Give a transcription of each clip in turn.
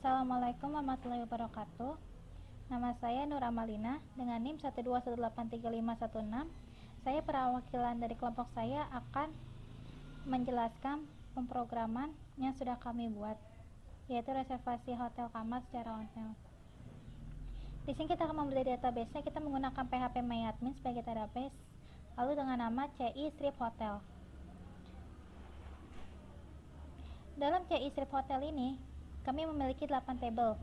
Assalamualaikum warahmatullahi wabarakatuh. Nama saya Nur Amalina dengan NIM 121835516. Saya perwakilan dari kelompok saya akan menjelaskan pemrograman yang sudah kami buat, yaitu reservasi hotel kamar secara online. Di sini kita akan membuat database-nya. Kita menggunakan PHP MyAdmin sebagai database, lalu dengan nama CI Strip Hotel. Dalam CI Strip Hotel ini kami memiliki 8 tabel.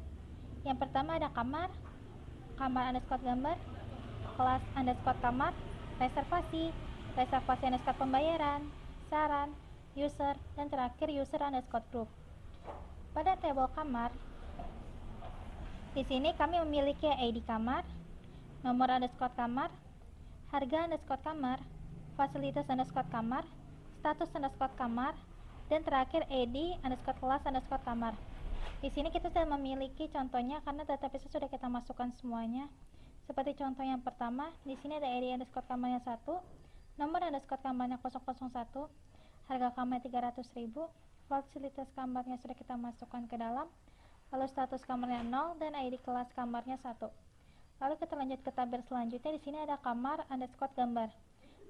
Yang pertama ada kamar underscore gambar, kelas underscore kamar, reservasi underscore pembayaran, saran, user, dan terakhir user underscore group. Pada tabel kamar, di sini kami memiliki ID kamar, nomor underscore kamar, harga underscore kamar, fasilitas underscore kamar, status underscore kamar, dan terakhir ID underscore kelas underscore kamar. Di sini kita sudah memiliki contohnya karena database sudah kita masukkan semuanya. Seperti contoh yang pertama, di sini ada ID underscore kamarnya 1, nomor underscore kamarnya 001, harga kamarnya 300.000, fasilitas kamarnya sudah kita masukkan ke dalam, lalu status kamarnya 0 dan ID kelas kamarnya 1. Lalu kita lanjut ke tabel selanjutnya. Di sini ada kamar underscore gambar.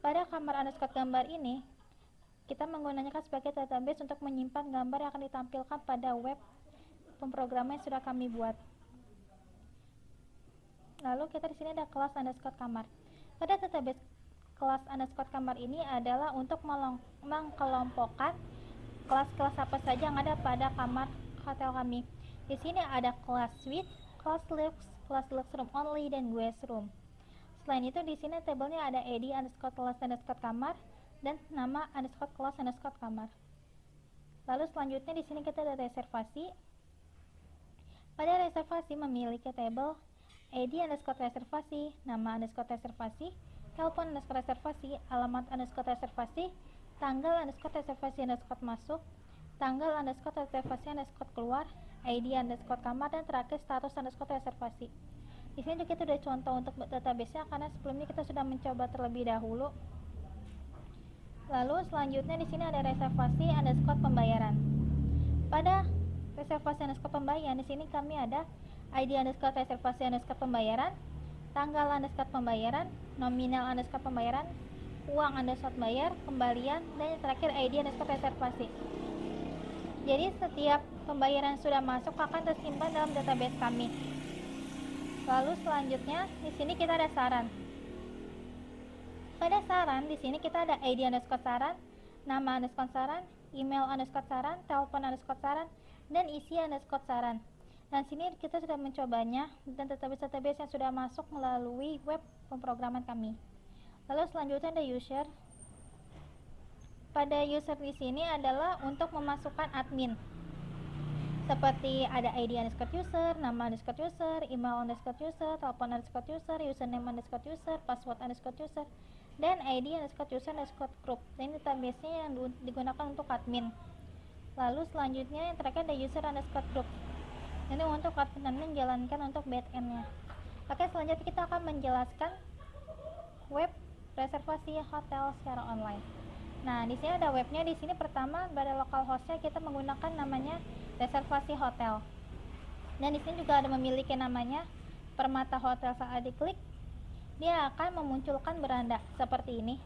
Pada kamar underscore gambar ini kita menggunakan sebagai database untuk menyimpan gambar yang akan ditampilkan pada web pemrograman yang sudah kami buat. Lalu kita di sini ada kelas underscore kamar. Pada database kelas underscore kamar ini adalah untuk mengkelompokkan kelas-kelas apa saja yang ada pada kamar hotel kami. Di sini ada kelas suite, kelas deluxe room only, dan guest room. Selain itu di sini tabelnya ada ID underscore kelas underscore kamar dan nama underscore kelas underscore kamar. Lalu selanjutnya di sini kita ada reservasi. Pada reservasi memiliki tabel ID underscore reservasi, nama underscore reservasi, telepon underscore reservasi, alamat underscore reservasi, tanggal underscore reservasi underscore masuk, tanggal underscore reservasi underscore keluar, ID underscore kamar, dan terakhir status underscore reservasi. Di sini kita sudah contoh untuk database-nya karena sebelumnya kita sudah mencoba terlebih dahulu. Lalu selanjutnya di sini ada reservasi underscore pembayaran. Pada reservasi underscore pembayaran di sini kami ada ID underscore reservasi underscore pembayaran, tanggal underscore pembayaran, nominal underscore pembayaran, uang underscore bayar, kembalian, dan yang terakhir ID underscore reservasi. Jadi setiap pembayaran sudah masuk akan tersimpan dalam database kami. Lalu selanjutnya di sini kita ada saran. Pada saran di sini kita ada ID underscore saran, nama underscore saran, email underscore saran, telepon underscore saran, dan isi underscore saran. Dan sini kita sudah mencobanya dan database yang sudah masuk melalui web pemrograman kami. Lalu selanjutnya ada user. Pada user di sini adalah untuk memasukkan admin. Seperti ada ID underscore user, nama underscore user, email underscore user, telepon underscore user, username underscore user, password underscore user, dan ID underscore user underscore group. Ini database-nya yang digunakan untuk admin. Lalu selanjutnya yang terakhir ada user underscore group. Ini untuk admin menjalankan untuk backend-nya. Oke, selanjutnya kita akan menjelaskan web reservasi hotel secara online. Nah, di sini ada webnya. Di sini pertama pada local hostnya kita menggunakan namanya reservasi hotel. Dan di sini juga ada memiliki namanya Permata Hotel. Saat diklik, dia akan memunculkan beranda seperti ini.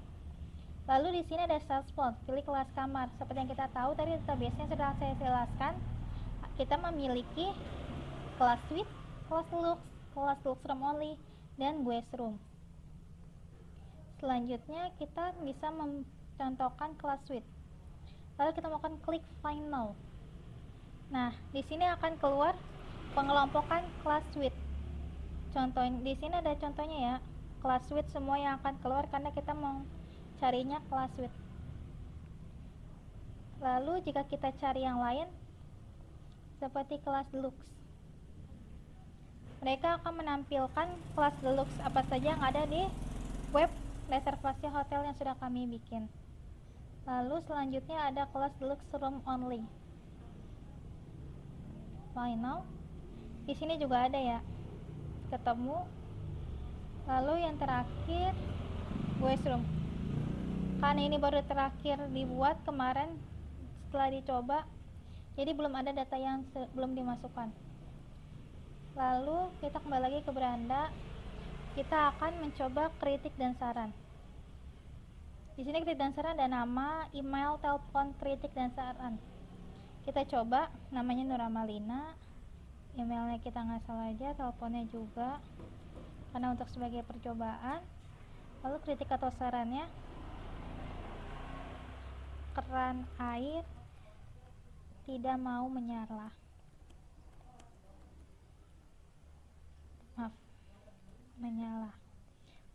Lalu di sini ada sales spot, pilih kelas kamar. Seperti yang kita tahu tadi database-nya sudah saya jelaskan, kita memiliki kelas suite, kelas deluxe room only, dan guest room. Selanjutnya kita bisa mencontohkan kelas suite. Lalu kita melakukan klik find now. Nah, di sini akan keluar pengelompokan kelas suite. Contoh di sini ada contohnya ya, kelas suite semua yang akan keluar karena kita mau carinya kelas suite. Lalu jika kita cari yang lain seperti kelas deluxe, mereka akan menampilkan kelas deluxe apa saja yang ada di web reservasi hotel yang sudah kami bikin. Lalu selanjutnya ada kelas deluxe room only. Final. Di sini juga ada ya, ketemu. Lalu yang terakhir guest room. Karena ini baru terakhir dibuat kemarin setelah dicoba, jadi belum ada data yang belum dimasukkan. Lalu kita kembali lagi ke beranda. Kita akan mencoba kritik dan saran. Di sini kritik dan saran ada nama, email, telepon, kritik dan saran. Kita coba, namanya Nuramalina, emailnya kita ngasal aja, teleponnya juga, karena untuk sebagai percobaan. Lalu kritik atau sarannya, keran air tidak mau menyala. Maaf, menyala.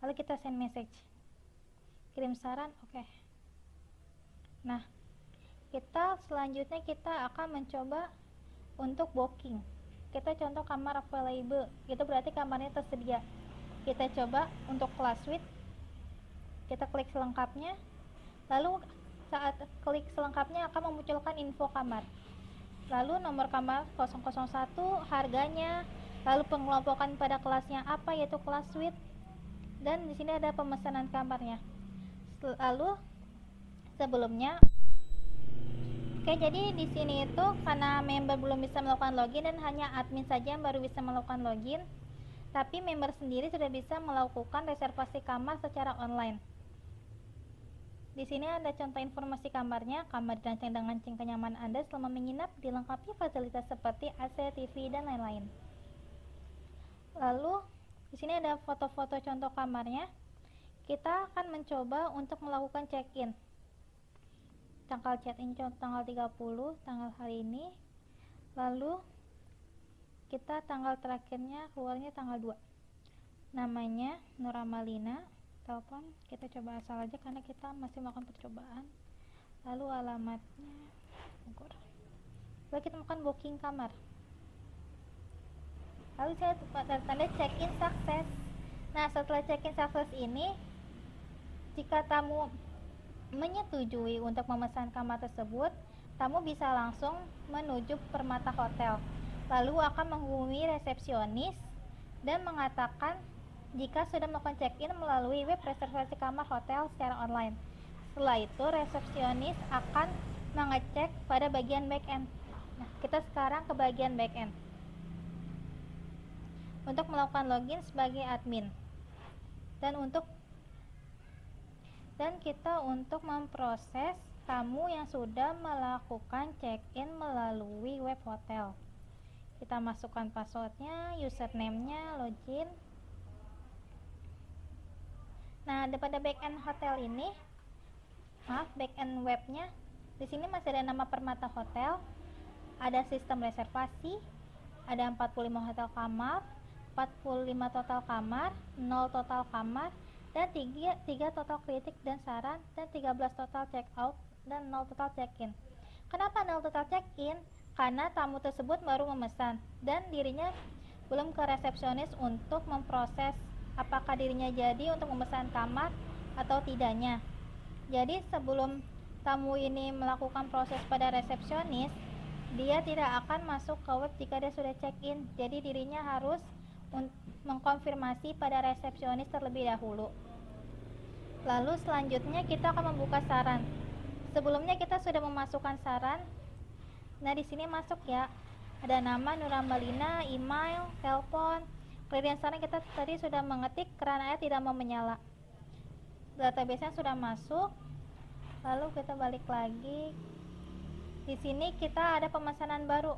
Lalu kita send message, kirim saran, oke. Nah, selanjutnya kita akan mencoba untuk booking. Kita contoh kamar available, itu berarti kamarnya tersedia. Kita coba untuk class suite, kita klik selengkapnya, lalu saat klik selengkapnya akan memunculkan info kamar, lalu nomor kamar 001, harganya, lalu pengelompokan pada kelasnya apa, yaitu kelas suite, dan di sini ada pemesanan kamarnya. Lalu sebelumnya, oke, jadi di sini itu karena member belum bisa melakukan login dan hanya admin saja yang baru bisa melakukan login, tapi member sendiri sudah bisa melakukan reservasi kamar secara online. Di sini ada contoh informasi kamarnya. Kamar dirancang dengan kenyamanan Anda selama menginap, dilengkapi fasilitas seperti AC, TV, dan lain-lain. Lalu di sini ada foto-foto contoh kamarnya. Kita akan mencoba untuk melakukan check-in. Tanggal check-in tanggal 30, tanggal hari ini. Lalu kita tanggal terakhirnya keluarnya tanggal 2. Namanya Nuramalina. Telepon kita coba asal aja karena kita masih melakukan percobaan. Lalu alamatnya Bogor. Lalu kita melakukan booking kamar. Lalu saya tanda check-in sukses. Nah, setelah check-in sukses ini, jika tamu menyetujui untuk memesan kamar tersebut, tamu bisa langsung menuju Permata Hotel, lalu akan menghubungi resepsionis dan mengatakan jika sudah melakukan check-in melalui web reservasi kamar hotel secara online. Setelah itu, resepsionis akan mengecek pada bagian back-end. Nah, kita sekarang ke bagian back-end untuk melakukan login sebagai admin, dan kita untuk memproses tamu yang sudah melakukan check-in melalui web hotel. Kita masukkan passwordnya, username-nya, login. Nah, pada backend hotel ini, backend webnya, di sini masih ada nama Permata Hotel, ada sistem reservasi, ada 45 hotel kamar, 45 total kamar, 0 total kamar, dan 3 total kritik dan saran, dan 13 total check out, dan 0 total check-in. Kenapa 0 total check-in? Karena tamu tersebut baru memesan dan dirinya belum ke resepsionis untuk memproses apakah dirinya jadi untuk memesan kamar atau tidaknya. Jadi sebelum tamu ini melakukan proses pada resepsionis, dia tidak akan masuk ke web jika dia sudah check-in. Jadi dirinya harus mengkonfirmasi pada resepsionis terlebih dahulu. Lalu selanjutnya kita akan membuka saran. Sebelumnya kita sudah memasukkan saran. Nah, di sini masuk ya. Ada nama Nuramalina, email, telepon. Kemudian saran kita tadi sudah mengetik keran air tidak mau menyala. Database-nya sudah masuk. Lalu kita balik lagi. Di sini kita ada pemesanan baru.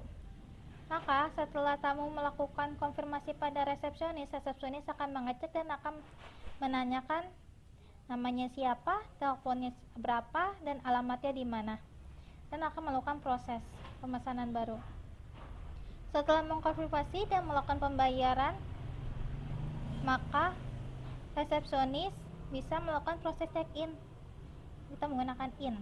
Maka setelah tamu melakukan konfirmasi pada resepsionis akan mengecek dan akan menanyakan namanya siapa, teleponnya berapa, dan alamatnya di mana, dan akan melakukan proses pemesanan baru. Setelah mengkonfirmasi dan melakukan pembayaran, maka resepsionis bisa melakukan proses check-in. Kita menggunakan in.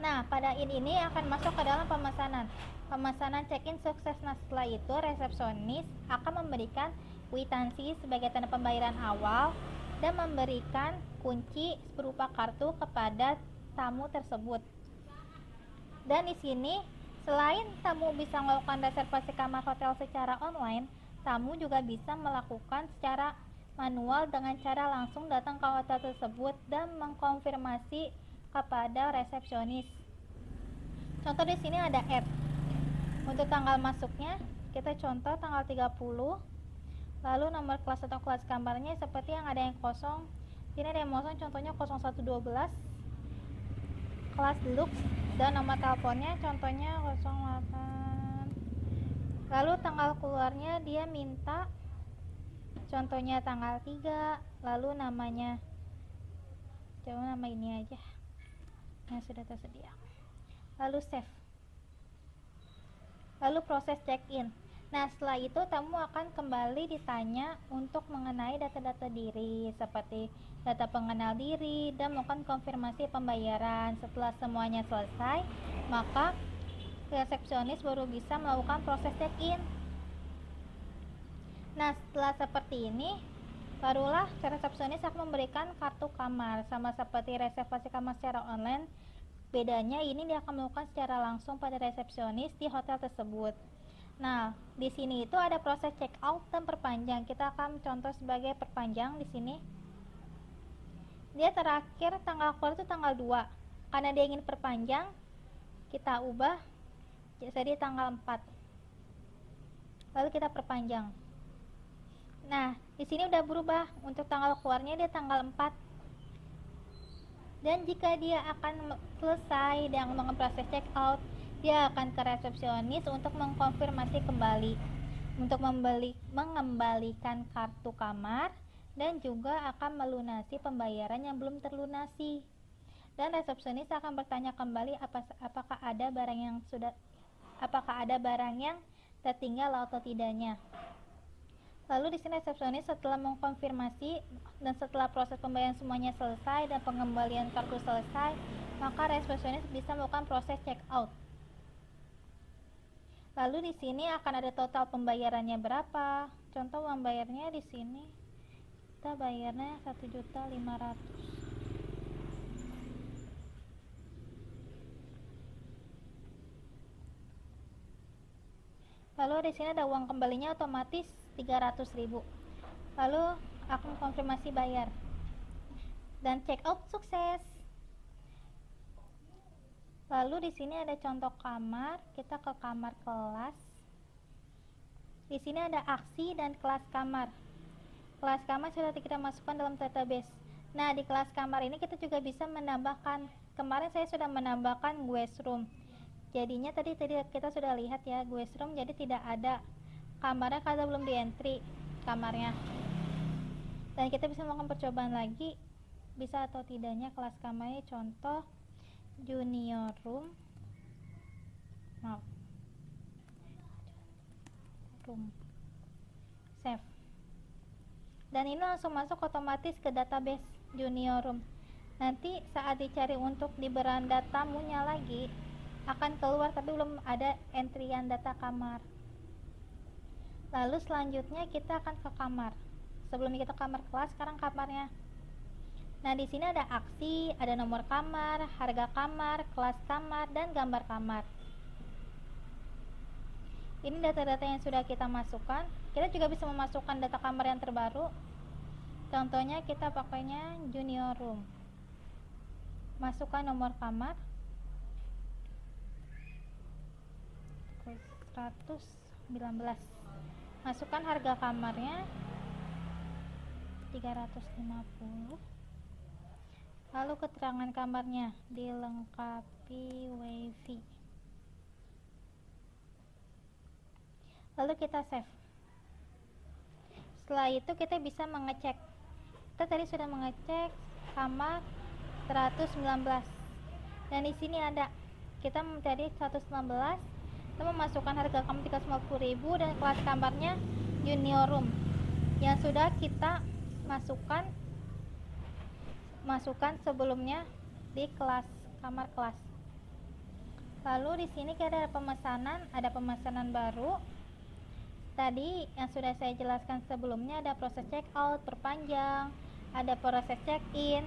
Nah, pada in ini akan masuk ke dalam pemesanan check-in sukses. Nah, setelah itu resepsionis akan memberikan kwitansi sebagai tanda pembayaran awal dan memberikan kunci berupa kartu kepada tamu tersebut. Dan di sini selain tamu bisa melakukan reservasi kamar hotel secara online, tamu juga bisa melakukan secara manual dengan cara langsung datang ke hotel tersebut dan mengkonfirmasi kepada resepsionis. Contoh di sini ada add. Untuk tanggal masuknya, kita contoh tanggal 30. Lalu nomor kelas atau kelas kamarnya seperti yang ada yang kosong. Ini ada yang kosong, contohnya 0112 kelas deluxe, dan nomor teleponnya contohnya 08. Lalu tanggal keluarnya dia minta contohnya tanggal 3, lalu namanya coba nama ini aja yang sudah tersedia. Lalu save. Lalu proses check-in. Nah, setelah itu tamu akan kembali ditanya untuk mengenai data-data diri seperti data pengenal diri dan melakukan konfirmasi pembayaran. Setelah semuanya selesai, maka resepsionis baru bisa melakukan proses check-in. Nah, setelah seperti ini, barulah resepsionis akan memberikan kartu kamar. Sama seperti reservasi kamar secara online, bedanya ini dia akan melakukan secara langsung pada resepsionis di hotel tersebut. Nah, di sini itu ada proses check out dan perpanjang. Kita akan contoh sebagai perpanjang di sini. Dia terakhir tanggal keluar itu tanggal 2. Karena dia ingin perpanjang, kita ubah jadi tanggal 4. Lalu kita perpanjang. Nah, di sini udah berubah. Untuk tanggal keluarnya dia tanggal 4. Dan jika dia akan selesai dengan melakukan proses check out, dia akan ke resepsionis untuk mengkonfirmasi kembali untuk mengembalikan kartu kamar dan juga akan melunasi pembayaran yang belum terlunasi. Dan resepsionis akan bertanya kembali apakah ada barang yang tertinggal atau tidaknya. Lalu di sini resepsionis setelah mengkonfirmasi dan setelah proses pembayaran semuanya selesai dan pengembalian kartu selesai, maka resepsionis bisa melakukan proses check out. Lalu di sini akan ada total pembayarannya berapa. Contoh uang bayarnya di sini kita bayarnya 1.500.000. Lalu di sini ada uang kembalinya otomatis 300.000. Lalu aku konfirmasi bayar dan check out sukses. Lalu di sini ada contoh kamar, kita ke kamar kelas. Di sini ada aksi dan kelas kamar. Kelas kamar sudah kita masukkan dalam database. Nah, di kelas kamar ini kita juga bisa menambahkan. Kemarin saya sudah menambahkan guest room. Jadinya tadi kita sudah lihat ya, guest room jadi tidak ada kamarnya karena belum di entry kamarnya. Dan kita bisa melakukan percobaan lagi bisa atau tidaknya kelas kamarnya. Contoh junior room save, dan ini langsung masuk otomatis ke database junior room. Nanti saat dicari untuk di beranda tamunya lagi akan keluar tapi belum ada entryan data kamar. Lalu selanjutnya kita akan ke kamar. Sebelumnya kita kamar kelas, sekarang kamarnya. Nah, di sini ada aksi, ada nomor kamar, harga kamar, kelas kamar, dan gambar kamar. Ini data-data yang sudah kita masukkan. Kita juga bisa memasukkan data kamar yang terbaru. Contohnya kita pakainya junior room. Masukkan nomor kamar 119. Masukkan harga kamarnya 350. Lalu keterangan kamarnya dilengkapi wifi. Lalu kita save. Setelah itu kita bisa mengecek. Kita tadi sudah mengecek kamar 119. Dan di sini ada kita mencari 119. Kita memasukkan harga kamar 350.000 dan kelas kamarnya junior room yang sudah kita masukkan sebelumnya di kelas kamar kelas. Lalu di sini kita ada pemesanan baru. Tadi yang sudah saya jelaskan sebelumnya ada proses check out, perpanjang, ada proses check in,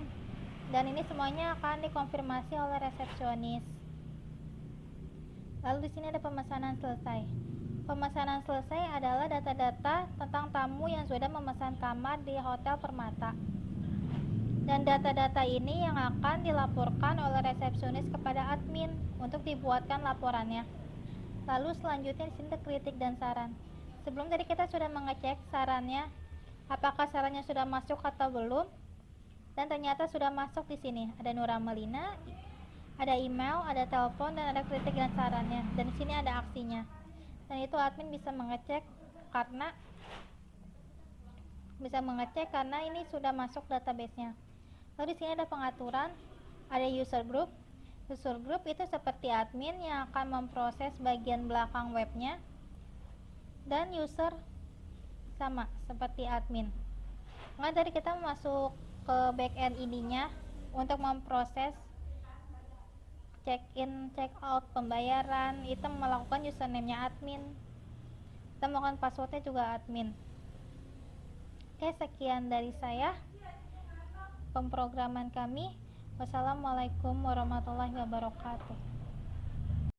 dan ini semuanya akan dikonfirmasi oleh resepsionis. Lalu di sini ada pemesanan selesai. Pemesanan selesai adalah data-data tentang tamu yang sudah memesan kamar di Hotel Permata. Dan data-data ini yang akan dilaporkan oleh resepsionis kepada admin untuk dibuatkan laporannya. Lalu selanjutnya di sini ada kritik dan saran. Sebelum tadi kita sudah mengecek sarannya, apakah sarannya sudah masuk atau belum, dan ternyata sudah masuk di sini. Ada Nura Melina, ada email, ada telepon, dan ada kritik dan sarannya. Dan di sini ada aksinya. Dan itu admin bisa mengecek karena ini sudah masuk database-nya. Lalu di sini ada pengaturan, ada user group. User group itu seperti admin yang akan memproses bagian belakang webnya, dan user sama seperti admin. Nah, tadi kita masuk ke backend ID-nya untuk memproses check in, check out, pembayaran, itu melakukan username-nya admin. Kita melakukan passwordnya juga admin. Oke, sekian dari saya pemrograman kami. Wassalamualaikum warahmatullahi wabarakatuh.